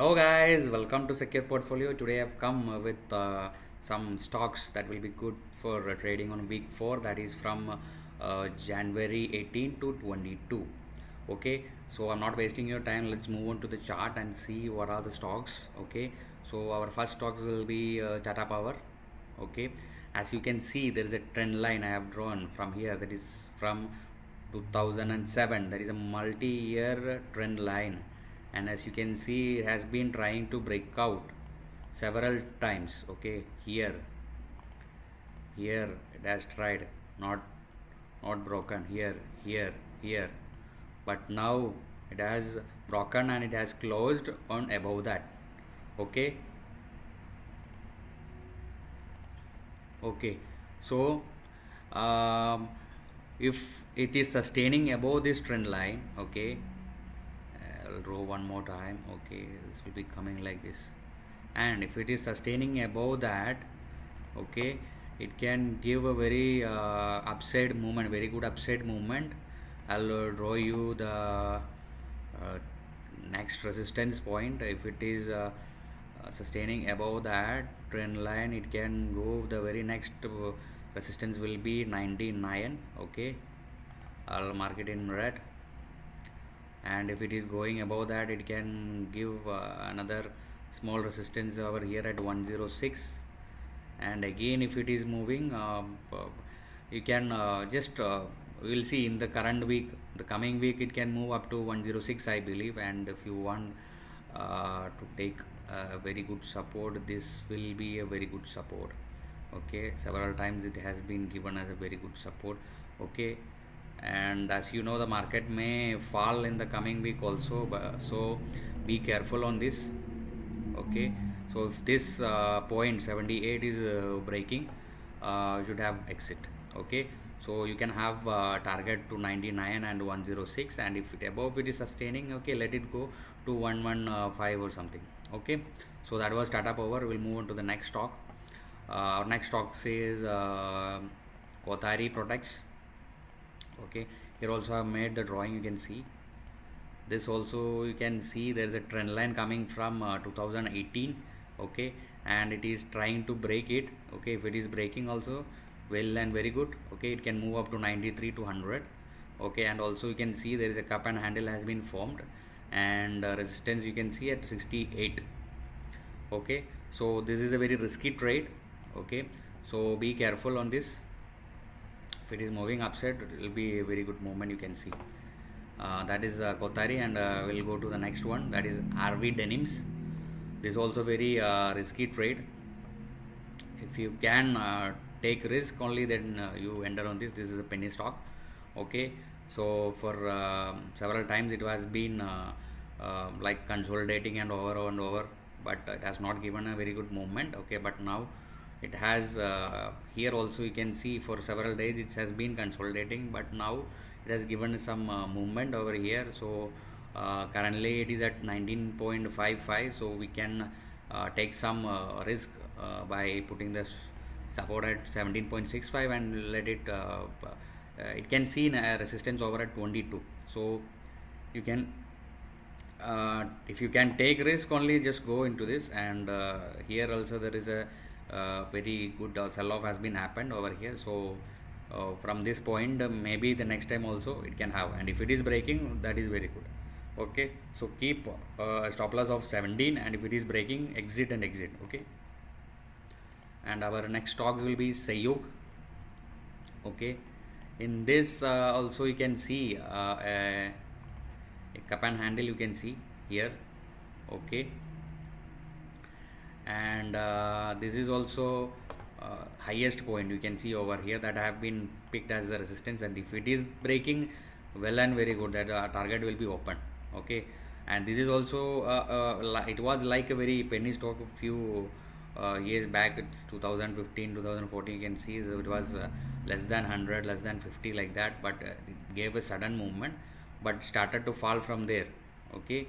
Hello guys, welcome to Secure Portfolio. Today I've come with some stocks that will be good for trading on week 4, that is from January 18 to 22. Okay, so I'm not wasting your time. Let's move on to the chart and see what are the stocks. Okay, so our first stocks will be Tata Power. Okay, as you can see, there is a trend line I have drawn from here, that is from 2007. That is a multi-year trend line, and as you can see, it has been trying to break out several times. Okay, here it has tried, not broken, here, but now it has broken and it has closed on above that. Okay, okay, so um, if it is sustaining above this trend line, okay, I'll draw one more time. Okay, this will be coming like this, and if it is sustaining above that, okay, it can give a very upside movement, very good upside movement. I'll draw you the next resistance point. If it is sustaining above that trend line, it can go the very next resistance will be 99. Okay, I'll mark it in red, and if it is going above that, it can give another small resistance over here at 106. And again, if it is moving, you can just we will see in the current week, the coming week, it can move up to 106, I believe. And if you want to take a very good support, this will be a very good support. Okay, several times it has been given as a very good support. Okay, and as you know, the market may fall in the coming week also, so be careful on this. Okay, so if this point 78 is breaking, you should have exit. Okay, so you can have target to 99 and 106, and if it above it is sustaining, okay, let it go to 115 or something. Okay, so that was Tata Power. We'll move on to the next stock. Our next stock says Kothari Products. Okay, here also I have made the drawing. You can see this also. You can see there is a trend line coming from 2018. Okay, and it is trying to break it. Okay, if it is breaking also, well and very good. Okay, it can move up to 93 to 100. Okay, and also you can see there is a cup and handle has been formed, and resistance you can see at 68. Okay, so this is a very risky trade. Okay, so be careful on this. If it is moving upside, it will be a very good movement. You can see that is Kothari, and we'll go to the next one, that is RV Denims. This is also very risky trade. If you can take risk only, then you enter on this. This is a penny stock. Okay, so for several times it has been like consolidating and over, but it has not given a very good movement. Okay, but now it has here also you can see for several days it has been consolidating, but now it has given some movement over here. So currently it is at 19.55, so we can take some risk by putting the support at 17.65 and let it it can see resistance over at 22. So you can if you can take risk only, just go into this. And here also there is a very good sell off has been happened over here. So from this point, maybe the next time also it can have, and if it is breaking, that is very good. Okay, so keep a stop loss of 17, and if it is breaking, exit and exit. Okay, and our next stocks will be Sayuk. Okay, in this also you can see a cup and handle, you can see here. Okay, and this is also highest point, you can see over here, that have been picked as the resistance, and if it is breaking, well and very good, that target will be open. Okay, and this is also it was like a very penny stock a few years back. It's 2015 2014, you can see, so it was less than 100, less than 50, like that, but it gave a sudden movement but started to fall from there. Okay,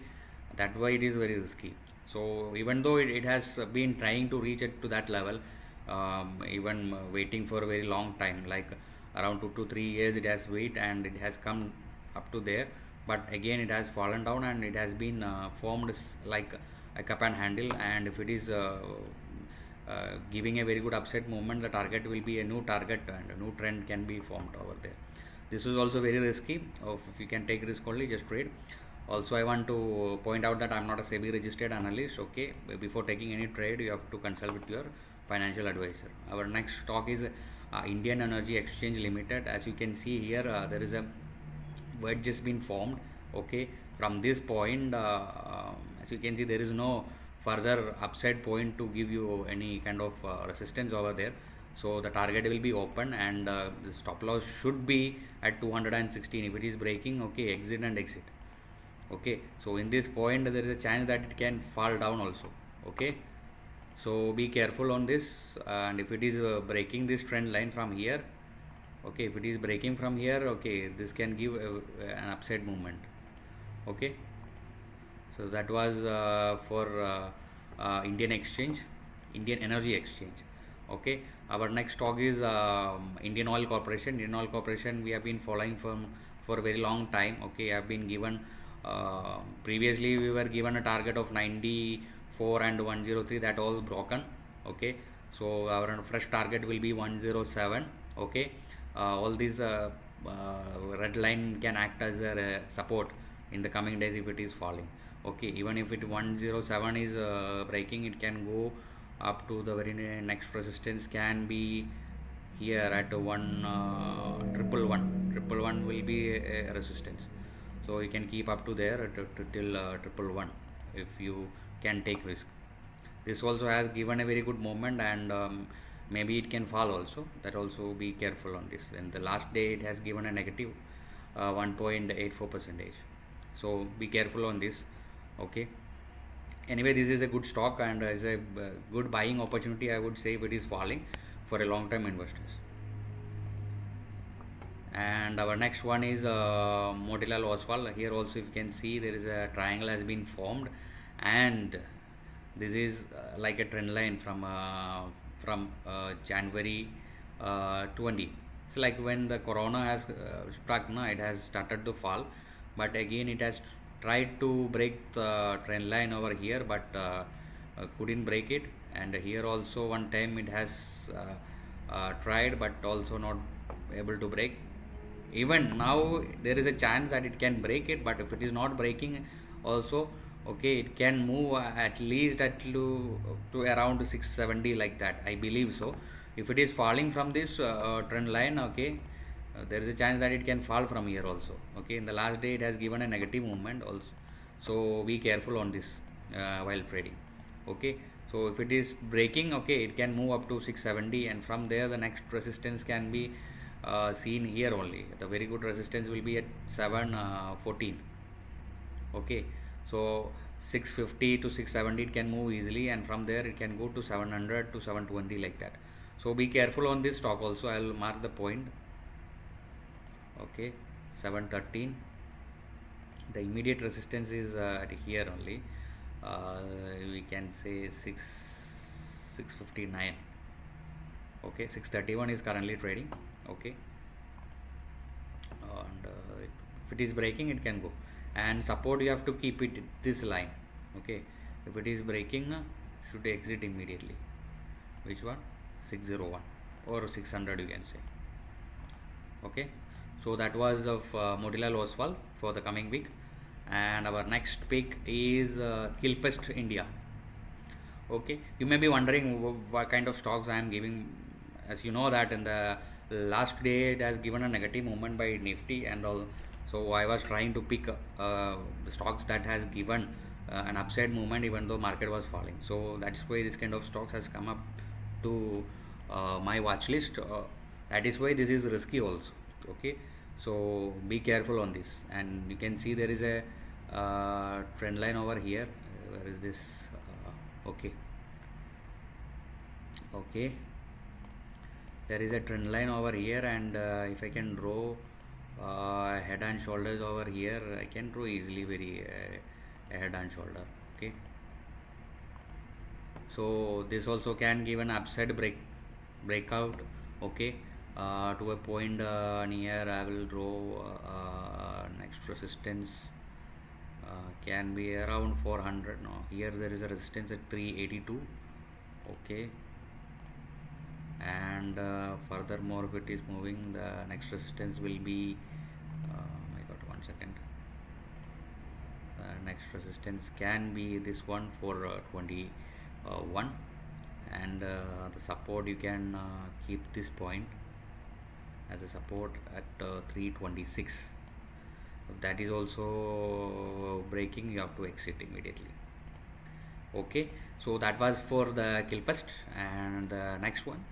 that's why it is very risky. So even though it has been trying to reach it to that level, even waiting for a very long time, like around 2 to 3 years it has wait, and it has come up to there, but again it has fallen down, and it has been formed like a cup and handle, and if it is giving a very good upside movement, the target will be a new target and a new trend can be formed over there. This is also very risky. If you can take risk only, just trade. Also, I want to point out that I'm not a SEBI registered analyst. Okay, before taking any trade, you have to consult with your financial advisor. Our next stock is Indian Energy Exchange Limited. As you can see here, there is a wedge has been formed. Okay, from this point, as you can see, there is no further upside point to give you any kind of resistance over there. So the target will be open, and the stop loss should be at 216. If it is breaking, okay, exit and exit. Okay, so in this point there is a chance that it can fall down also. Okay, so be careful on this, and if it is breaking this trend line from here, okay, if it is breaking from here, okay, this can give an upside movement. Okay, so that was for Indian exchange, Indian Energy Exchange. Okay, our next stock is Indian Oil Corporation. Indian Oil Corporation we have been following for a very long time. Okay, I have been given previously we were given a target of 94 and 103, that all broken. Okay, so our fresh target will be 107. Okay, all these red line can act as a support in the coming days if it is falling. Okay, even if it 107 is breaking, it can go up to the very next resistance can be here at 1 111 will be a resistance, so you can keep up to there till 111 if you can take risk. This also has given a very good movement, and maybe it can fall also, that also be careful on this. And the last day it has given a negative 1.84 percentage, so be careful on this. Okay, anyway, this is a good stock and is a good buying opportunity, I would say, if it is falling for a long term investors. And our next one is Motilal Oswal. Here also if you can see there is a triangle has been formed, and this is like a trend line from January 20. It's like when the corona has struck, no, it has started to fall, but again it has tried to break the trend line over here, but couldn't break it. And here also one time it has tried, but also not able to break. Even now there is a chance that it can break it, but if it is not breaking also, okay, it can move at least to around 670, like that, I believe so. If it is falling from this trend line, okay, there is a chance that it can fall from here also. Okay, in the last day it has given a negative movement also, so be careful on this while trading. Okay, so if it is breaking, okay, it can move up to 670, and from there the next resistance can be seen here only. The very good resistance will be at 714. Okay, so 650 to 670 it can move easily, and from there it can go to 700 to 720, like that. So be careful on this stock also. I will mark the point. Okay, 713. The immediate resistance is at here only. We can say 659. Okay, 631 is currently trading. Okay, and if it is breaking, it can go, and support you have to keep it this line. Okay, if it is breaking, should exit immediately. Which one? 601 or 600, you can say. Okay, so that was of Motilal Oswal for the coming week. And our next pick is Kilpest India. Okay, you may be wondering what kind of stocks I am giving. As you know that in the last day it has given a negative movement by Nifty and all, so I was trying to pick the stocks that has given an upside movement even though market was falling. So that's why this kind of stocks has come up to my watch list. That is why this is risky also. Okay, so be careful on this. And you can see there is a trend line over here. Where is this? Okay, there is a trend line over here, and if I can draw head and shoulders over here, I can draw easily very head and shoulder. Okay, so this also can give an upside breakout. Okay, to a point near, I will draw next resistance can be around 400. No, here there is a resistance at 382. Okay, and furthermore, if it is moving, the next resistance will be my god, 1 second. Next resistance can be this one for 21, and the support you can keep this point as a support at 326. If that is also breaking, you have to exit immediately. Okay, so that was for the Kilpast. And the next one,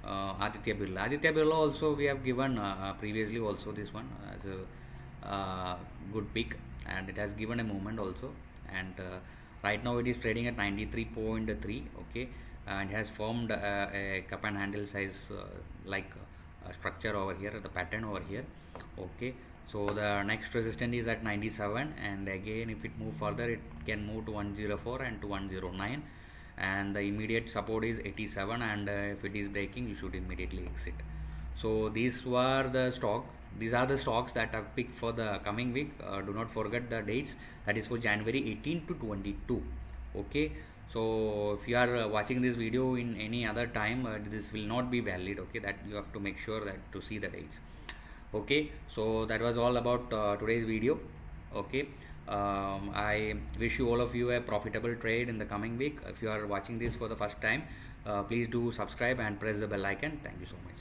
Aditya Birla. Aditya Birla also we have given previously also this one as a good pick, and it has given a movement also. And right now it is trading at 93.3. Okay, and it has formed a cup and handle size like structure over here, the pattern over here. Okay, so the next resistance is at 97, and again if it move further, it can move to 104 and to 109, and the immediate support is 87, and if it is breaking, you should immediately exit. So these are the stocks that I've picked for the coming week. Do not forget the dates, that is for January 18 to 22. Okay, so if you are watching this video in any other time, this will not be valid. Okay, that you have to make sure that to see the dates. Okay, so that was all about today's video. Okay, I wish you all of you a profitable trade in the coming week. If you are watching this for the first time, please do subscribe and press the bell icon. Thank you so much.